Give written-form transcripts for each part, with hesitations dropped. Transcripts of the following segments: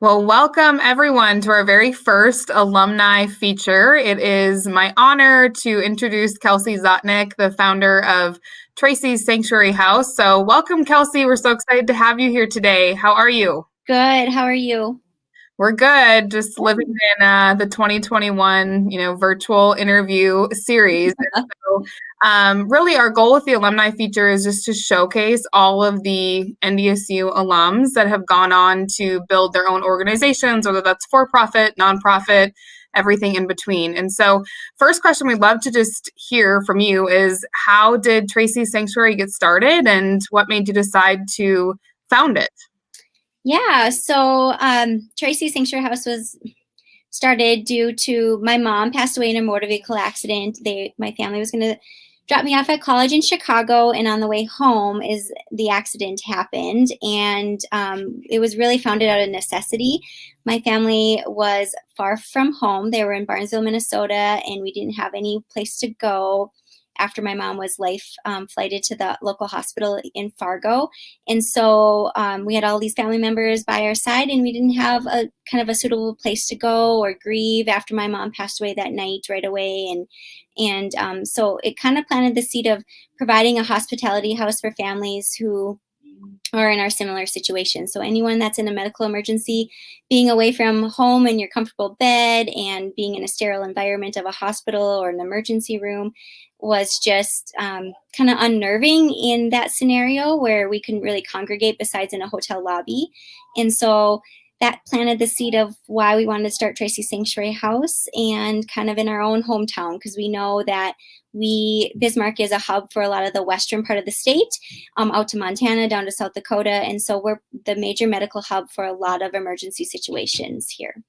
Well, welcome everyone to our very first alumni feature. It is my honor to introduce Kelsey Zottnick, the founder of Tracy Sanctuary House. So, welcome, Kelsey. We're so excited to have you here today. How are you? Good. How are you? We're good. Just living in the 2021, virtual interview series. And so, really, our goal with the alumni feature is just to showcase all of the NDSU alums that have gone on to build their own organizations, whether that's for-profit, nonprofit, everything in between. And so, first question we'd love to just hear from you is, how did Tracy Sanctuary get started, and what made you decide to found it? Yeah, so Tracy Sanctuary House was started due to my mom passed away in a motor vehicle accident. My family was going to drop me off at college in Chicago, and on the way home is the accident happened, and it was really founded out of necessity. My family was far from home. They were in Barnesville, Minnesota, and we didn't have any place to go after my mom was life flighted to the local hospital in Fargo. And so we had all these family members by our side, and we didn't have a kind of a suitable place to go or grieve after my mom passed away that night right away. And so it kind of planted the seed of providing a hospitality house for families who are in our similar situation. So anyone that's in a medical emergency, being away from home in your comfortable bed and being in a sterile environment of a hospital or an emergency room was just kind of unnerving in that scenario where we couldn't really congregate besides in a hotel lobby. And so that planted the seed of why we wanted to start Tracy Sanctuary House, and kind of in our own hometown, because we know that Bismarck is a hub for a lot of the western part of the state, out to Montana, down to South Dakota. And so we're the major medical hub for a lot of emergency situations here.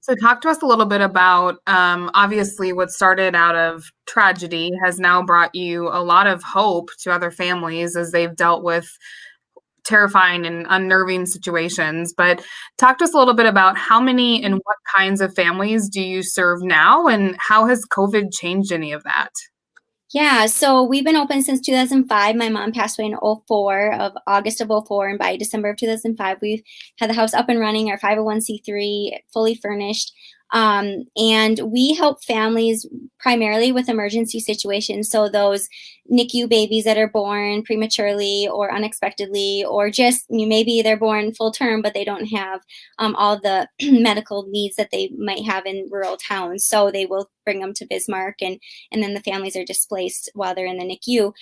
So, talk to us a little bit about obviously what started out of tragedy has now brought you a lot of hope to other families as they've dealt with terrifying and unnerving situations. But talk to us a little bit about how many and what kinds of families do you serve now, and how has COVID changed any of that? Yeah, so we've been open since 2005. My mom passed away in August of '04, and by December of 2005, we've had the house up and running, our 501c3, fully furnished. And we help families primarily with emergency situations. So those NICU babies that are born prematurely or unexpectedly, or just maybe they're born full term, but they don't have all the medical needs that they might have in rural towns. So they will bring them to Bismarck, and then the families are displaced while they're in the NICU.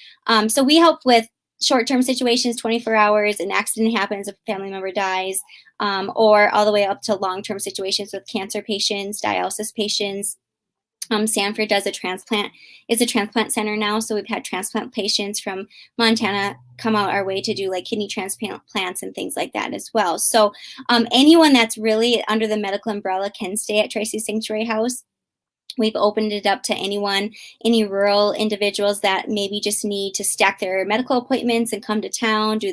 So we help with short-term situations, 24 hours, an accident happens, a family member dies, or all the way up to long-term situations with cancer patients, dialysis patients. Sanford is a transplant center now, so we've had transplant patients from Montana come out our way to do like kidney transplants and things like that as well. So anyone that's really under the medical umbrella can stay at Tracy Sanctuary House. We've opened it up to anyone, any rural individuals that maybe just need to stack their medical appointments and come to town, do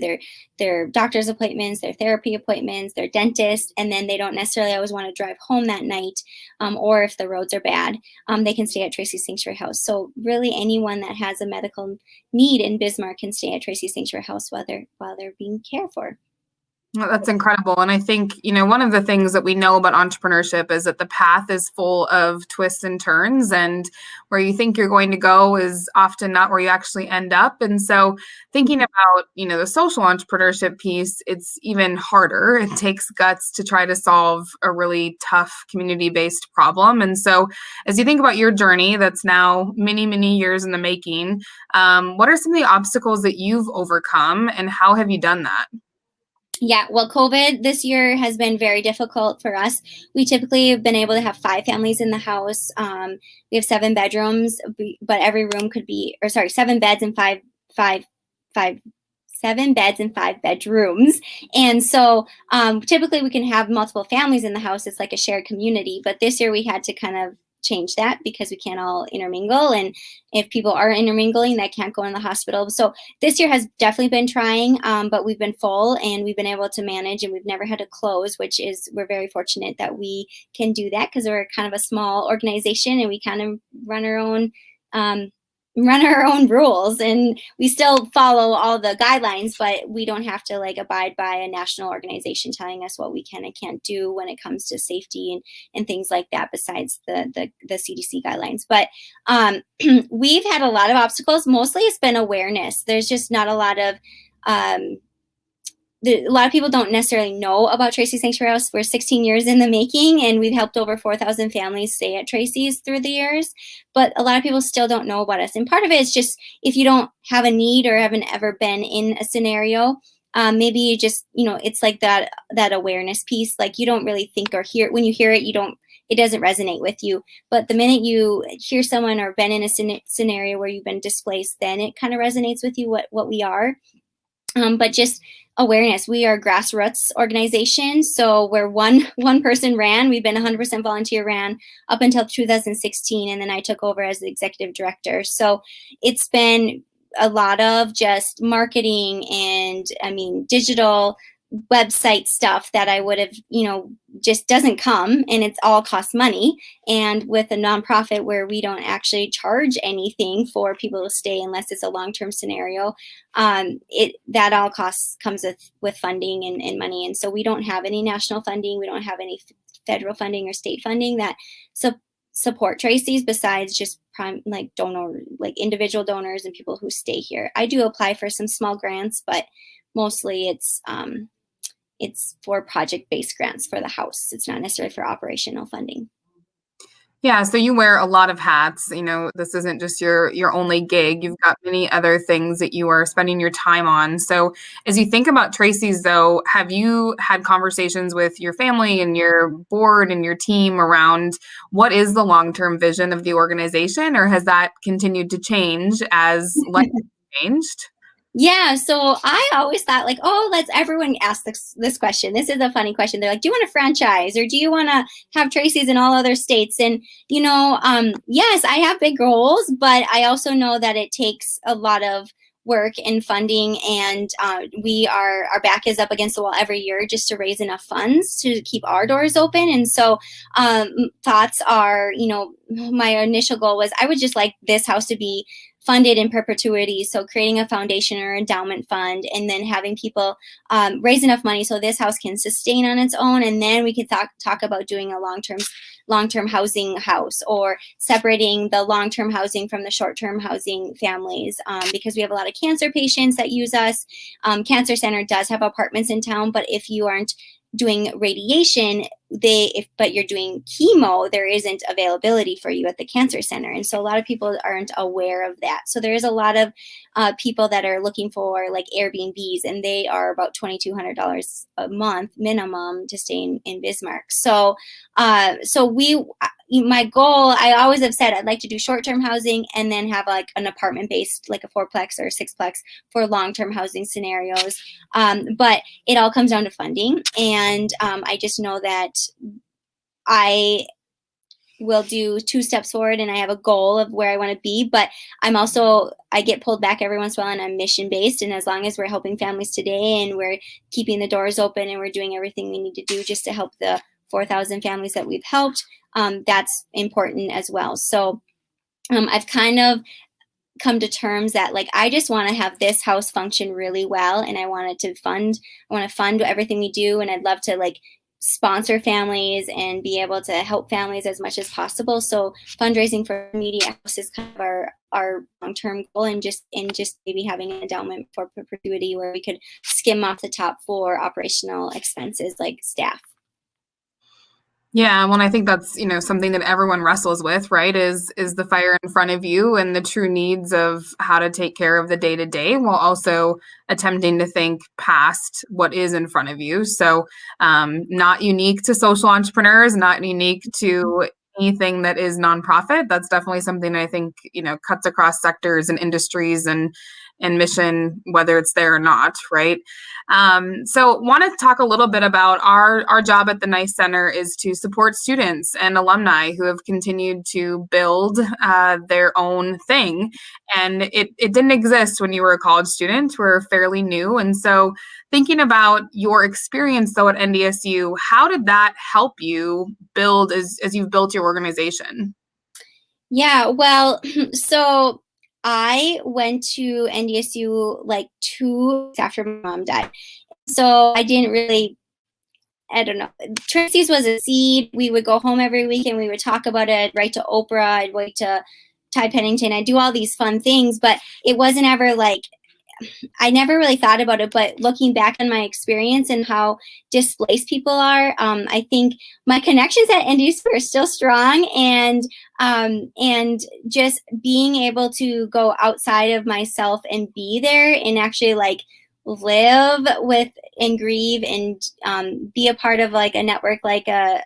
their doctor's appointments, their therapy appointments, their dentist, and then they don't necessarily always want to drive home that night, or if the roads are bad, they can stay at Tracy Sanctuary House. So really anyone that has a medical need in Bismarck can stay at Tracy Sanctuary House while they're being cared for. Well, that's incredible. And I think, one of the things that we know about entrepreneurship is that the path is full of twists and turns, and where you think you're going to go is often not where you actually end up. And so thinking about, the social entrepreneurship piece, it's even harder. It takes guts to try to solve a really tough community-based problem. And so as you think about your journey, that's now many, many years in the making, what are some of the obstacles that you've overcome, and how have you done that? Yeah, well, COVID this year has been very difficult for us. We typically have been able to have 5 families in the house. We have 7 bedrooms, but every room could be, 7 beds and 7 beds and 5 bedrooms. And so typically we can have multiple families in the house. It's like a shared community. But this year we had to kind of change that because we can't all intermingle, and if people are intermingling, they can't go in the hospital. So this year has definitely been trying, but we've been full and we've been able to manage, and we've never had to close, we're very fortunate that we can do that because we're kind of a small organization and we kind of run our own run our own rules, and we still follow all the guidelines, but we don't have to like abide by a national organization telling us what we can and can't do when it comes to safety and things like that, besides the CDC guidelines. But we've had a lot of obstacles. Mostly it's been awareness. There's just not a lot of a lot of people don't necessarily know about Tracy Sanctuary House. We're 16 years in the making, and we've helped over 4,000 families stay at Tracy's through the years. But a lot of people still don't know about us. And part of it is just if you don't have a need or haven't ever been in a scenario, maybe you just, it's like that awareness piece. Like you don't really think or hear, when you hear it, it doesn't resonate with you. But the minute you hear someone or been in a scenario where you've been displaced, then it kind of resonates with you what we are. But just awareness. We are a grassroots organization. So where one person ran, we've been 100% volunteer ran up until 2016. And then I took over as the executive director. So it's been a lot of just marketing and digital website stuff that I would have, just doesn't come, and it's all costs money. And with a nonprofit where we don't actually charge anything for people to stay unless it's a long-term scenario, that all comes with funding and money. And so we don't have any national funding. We don't have any federal funding or state funding that support Tracy's, besides just individual donors and people who stay here. I do apply for some small grants, but mostly it's for project-based grants for the house. It's not necessarily for operational funding. Yeah, so you wear a lot of hats. This isn't just your only gig. You've got many other things that you are spending your time on. So as you think about Tracy's, though, have you had conversations with your family and your board and your team around what is the long-term vision of the organization, or has that continued to change as life has changed? Yeah, so I always thought let's everyone ask this question. This is a funny question. They're like, do you want a franchise, or do you want to have Tracy's in all other states? And, yes, I have big goals, but I also know that it takes a lot of work and funding, and our back is up against the wall every year just to raise enough funds to keep our doors open. And so thoughts are, my initial goal was I would just like this house to be funded in perpetuity. So creating a foundation or endowment fund, and then having people raise enough money so this house can sustain on its own. And then we could talk about doing a long-term housing house, or separating the long-term housing from the short-term housing families, because we have a lot of cancer patients that use us. Cancer Center does have apartments in town, but if you aren't doing radiation, but you're doing chemo, there isn't availability for you at the Cancer Center. And so a lot of people aren't aware of that. So there is a lot of people that are looking for like Airbnbs, and they are about $2,200 a month minimum to stay in Bismarck. So my goal, I always have said I'd like to do short-term housing and then have like an apartment-based, like a 4-plex or 6-plex for long-term housing scenarios. But it all comes down to funding. And I just know that I will do 2 steps forward, and I have a goal of where I want to be, but I get pulled back every once in a while, and I'm mission-based. And as long as we're helping families today, and we're keeping the doors open, and we're doing everything we need to do just to help the 4,000 families that we've helped, that's important as well. So I've kind of come to terms that I just want to have this house function really well, and I want to fund everything we do, and I'd love to sponsor families and be able to help families as much as possible. So fundraising for Media House is kind of our long-term goal, and just maybe having an endowment for perpetuity where we could skim off the top for operational expenses like staff. Yeah, well, I think that's, something that everyone wrestles with, right? Is the fire in front of you and the true needs of how to take care of the day-to-day, while also attempting to think past what is in front of you. So not unique to social entrepreneurs, not unique to anything that is nonprofit. That's definitely something I think, cuts across sectors and industries and mission, whether it's there or not, right? So want to talk a little bit about our job at the NICE Center is to support students and alumni who have continued to build their own thing. And it didn't exist when you were a college student. We're fairly new. And so thinking about your experience, though, at NDSU, how did that help you build as you've built your organization? Yeah, well, so I went to NDSU like 2 weeks after my mom died. So I didn't really, I don't know. Tracy's was a seed. We would go home every week and we would talk about it. I'd write to Oprah. I'd write to Ty Pennington. I'd do all these fun things, but it wasn't ever like, I never really thought about it. But looking back on my experience and how displaced people are, I think my connections at NDSU are still strong, and just being able to go outside of myself and be there and actually like live with and grieve and be a part of like a network like a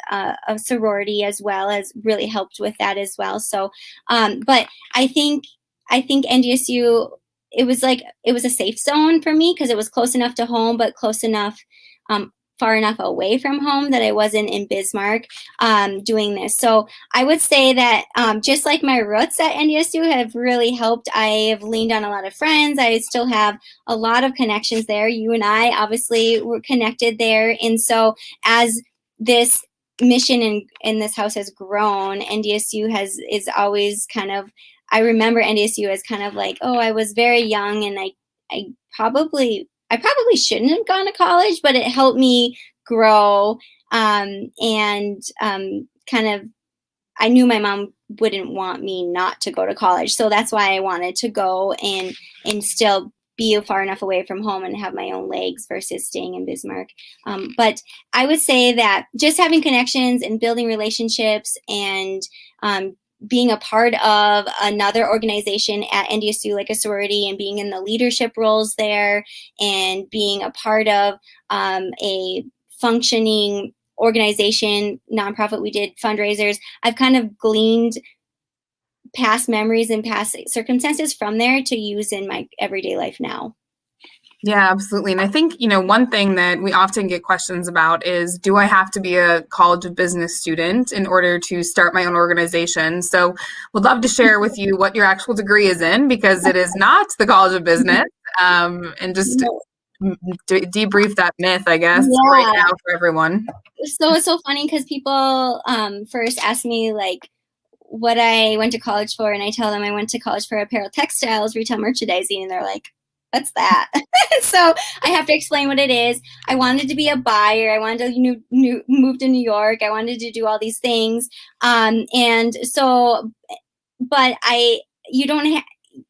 sorority as well has really helped with that as well. So but I think NDSU, it was a safe zone for me because it was close enough to home but close enough far enough away from home that I wasn't in Bismarck doing this. So I would say that just like my roots at NDSU have really helped, I have leaned on a lot of friends. I still have a lot of connections there. You and I obviously were connected there. And so as this mission in this house has grown, NDSU is always kind of, I remember NDSU as kind of like, oh, I was very young and I probably shouldn't have gone to college, but it helped me grow. And kind of, I knew my mom wouldn't want me not to go to college. So that's why I wanted to go and still be far enough away from home and have my own legs versus staying in Bismarck. But I would say that just having connections and building relationships and being a part of another organization at NDSU, like a sorority, and being in the leadership roles there and being a part of a functioning organization, nonprofit, we did fundraisers. I've kind of gleaned past memories and past circumstances from there to use in my everyday life now. Yeah, absolutely. And I think, one thing that we often get questions about is, do I have to be a College of Business student in order to start my own organization? So would love to share with you what your actual degree is in, because it is not the College of Business, and just debrief that myth, I guess, right now for everyone. So it's so funny because people first ask me like what I went to college for, and I tell them I went to college for apparel textiles, retail merchandising, and they're like, what's that? So I have to explain what it is. I wanted to be a buyer. I wanted to move to New York. I wanted to do all these things. And so, but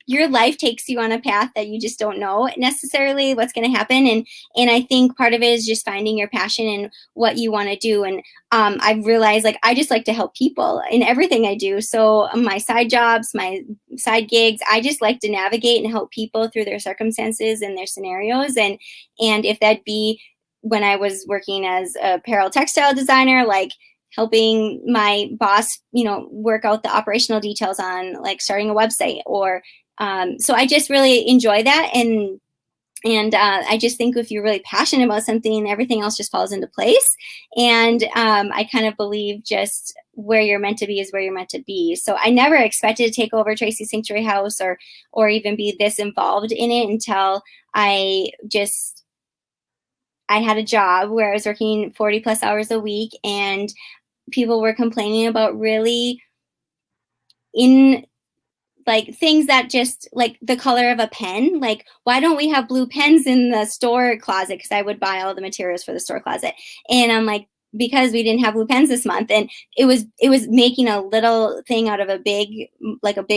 your life takes you on a path that you just don't know necessarily what's going to happen. And I think part of it is just finding your passion and what you want to do. And I've realized like, I just like to help people in everything I do. So my side jobs, my side gigs, I just like to navigate and help people through their circumstances and their scenarios. And if that be when I was working as a apparel textile designer, like helping my boss, work out the operational details on like starting a website or, so I just really enjoy that. And I just think if you're really passionate about something, everything else just falls into place. And I kind of believe just where you're meant to be is where you're meant to be. So I never expected to take over Tracy Sanctuary House or even be this involved in it until I had a job where I was working 40 plus hours a week, and people were complaining about really like things that just like the color of a pen. Like, why don't we have blue pens in the store closet? Because I would buy all the materials for the store closet. And I'm like, because we didn't have blue pens this month. And it was making a little thing out of a big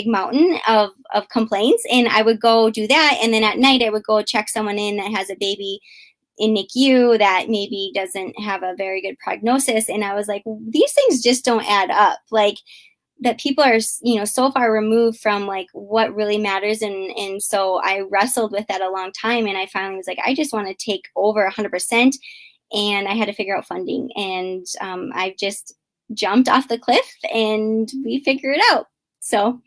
mountain of complaints. And I would go do that. And then at night I would go check someone in that has a baby in NICU that maybe doesn't have a very good prognosis. And I was like, these things just don't add up. Like, that people are, so far removed from like what really matters. And so I wrestled with that a long time. And I finally was like, I just want to take over 100%. And I had to figure out funding. And I just jumped off the cliff and we figured it out. So.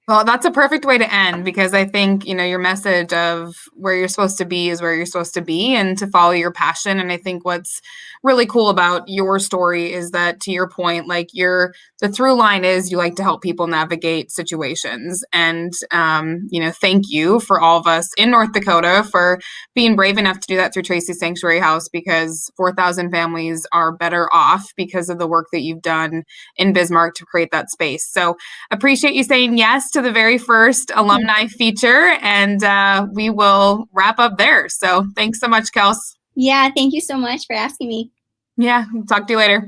Well, that's a perfect way to end, because I think, your message of where you're supposed to be is where you're supposed to be, and to follow your passion. And I think what's really cool about your story is that, to your point, like the through line is you like to help people navigate situations. And, thank you for all of us in North Dakota for being brave enough to do that through Tracy Sanctuary House, because 4,000 families are better off because of the work that you've done in Bismarck to create that space. So appreciate you saying yes to to the very first alumni feature, and we will wrap up there. So thanks so much, Kels. Yeah, thank you so much for asking me. Yeah, talk to you later.